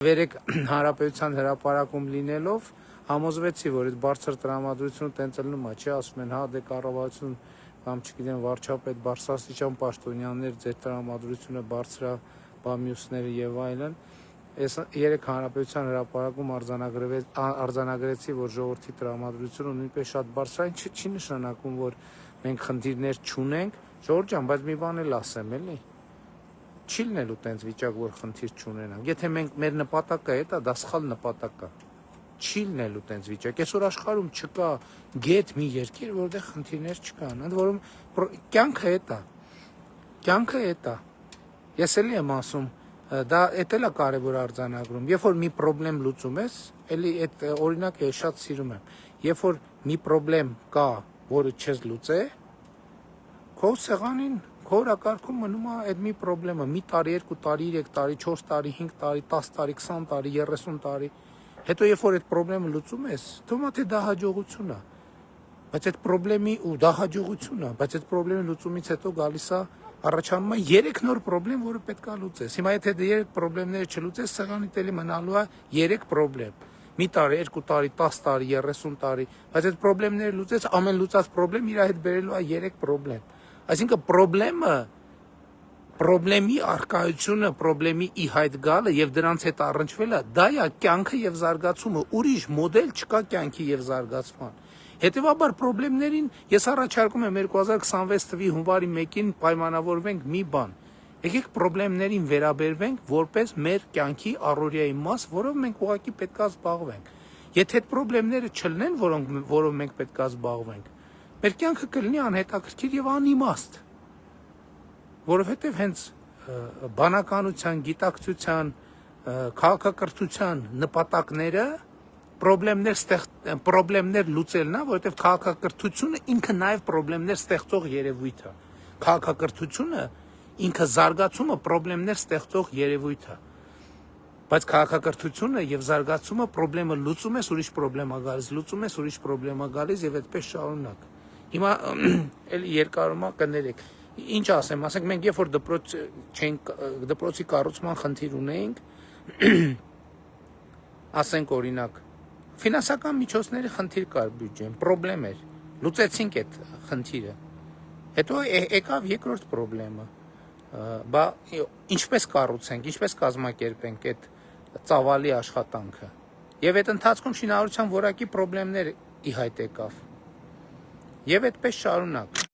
Վերեք հարաբերության հրապարակում լինելով համոզվեցի, որ այդ բարձր տրամադրությունը տենց լինում է, չի ասում են, հա դե կառավարություն կամ չգիտեմ վարչապետ բարձրաստիճան պաշտոնյաներ ձեր տրամադրությունը բարձր է, բա մյուսները եւ այլն։ Ես երեք հանրապետության հրապարակում արձանագրեցի, որ ժողովրդի տրամադրությունը նույնպես շատ բարձր է, չի նշանակում, որ մենք խնդիրներ չունենք, Ժողովուրդ ջան, բայց մի բան էլ ասեմ, էլի։ Չի լինելու տենց վիճակ, որ խնդիր չունենանք։ Եթե մեր նպատակը է, դա սխալ նպատակ է։ Չի լինելու տենց վիճակ։ Այսօր աշխարհում չկա գետ մի երկիր, որտեղ խնդիրներ չկան, ընդ որում կյանքը է դա։ Կյանքը է դա։ Ես էլի եմ ասում, դա էլ է կարևոր արձանագրում։ Երբ որ մի խնդրեմ լուծում ես, էլի այդ օրինակը ես շատ սիրում եմ։ Երբ որ մի խնդրեմ կա, որը չես լուծե, քո սեղանին քո օրակարգում մնում է այդ մի խնդրեմը, մի տարի, 2 տարի, 3 տարի, 4 տարի, 5 տարի, 10 տարի, 20 տարի, 30 տարի։ Հետո երբ որ այդ խնդրեմը լուծում ես, թվում է թե դա հաջողություն է։ Բայց այդ խնդրեմի ու դա հաջողություն է, բայց այդ խնդրեմի լուծումից հետո գալիս է առաջանում է 3 նոր խնդրեմ, որը պետք է լուծես։ Հիմա եթե դե 3 խնդրեմները չլուծես, սեղանիդ էլի մնալու է 3 խնդրեմ։ Մի տարի, 2 տարի, 10 տարի, 30 տարի, բայց այդ խնդրեմները լուծես, ամեն լուծած խնդրեմ իր հետ բերելու է 3 խնդրեմ։ Այսինքն խնդրեմի արկայությունը, խնդրեմի ի հայտ գալը եւ դրանց հետ առնչվելը, դա է կյանքը եւ զարգացումը, ուրիշ մոդել չկա կյանքի եւ զարգացման։ Հետևաբար խնդրեմներին ես առաջարկում եմ 2026 թվականի հունվարի 1-ին պայմանավորվենք մի բան։ Եկեք խնդրեմներին վերաբերվենք որպես մեր կյանքի առօրյայի մաս, որով մենք ուղղակի պետք է զբաղվենք։ Եթե այդ խնդրեմները չլինեն, որով մենք պետք է զբաղվենք, մեր կյանքը կլինի անհետաքրքիր եւ անիմաստ, որովհետեւ հենց բանականության, գիտակցության, քաղաքակրթության նպատակները խնդիրներ լուծելն է, որովհետեւ քաղաքակրթությունը ինքը նաեւ խնդիրներ ստեղծող երևույթ է։ Քաղաքակրթությունը ինքը զարգացումը խնդիրներ ստեղծող երևույթ է։ Բայց քաղաքակրթությունը եւ զարգացումը խնդրեմը լուծում ես, ուրիշ խնդրեմ է գալիս, լուծում ես, ուրիշ խնդրեմ է գալիս եւ այդպես շարունակ։ Հիմա էլ երկարումա կներեք։ Ինչ ասեմ, ասենք մենք երբ որ դպրոցի կառուցման խնդիր ունեինք, ասենք օրինակ, ֆինանսական միջոցների խնդիր կար բյուջեն, խնդրեմ էր, լուծեցինք այդ խնդիրը։ Հետո եկավ երկրորդ խնդրեմը, բա ինչպես կառուցենք, ինչպես կազմակերպենք այդ ծավալի աշխատանքը։ Եվ այդ ընթացքում շինարարության որակի խնդիրներ ի հայտ եկավ։ Եվ այդպես շարունակ։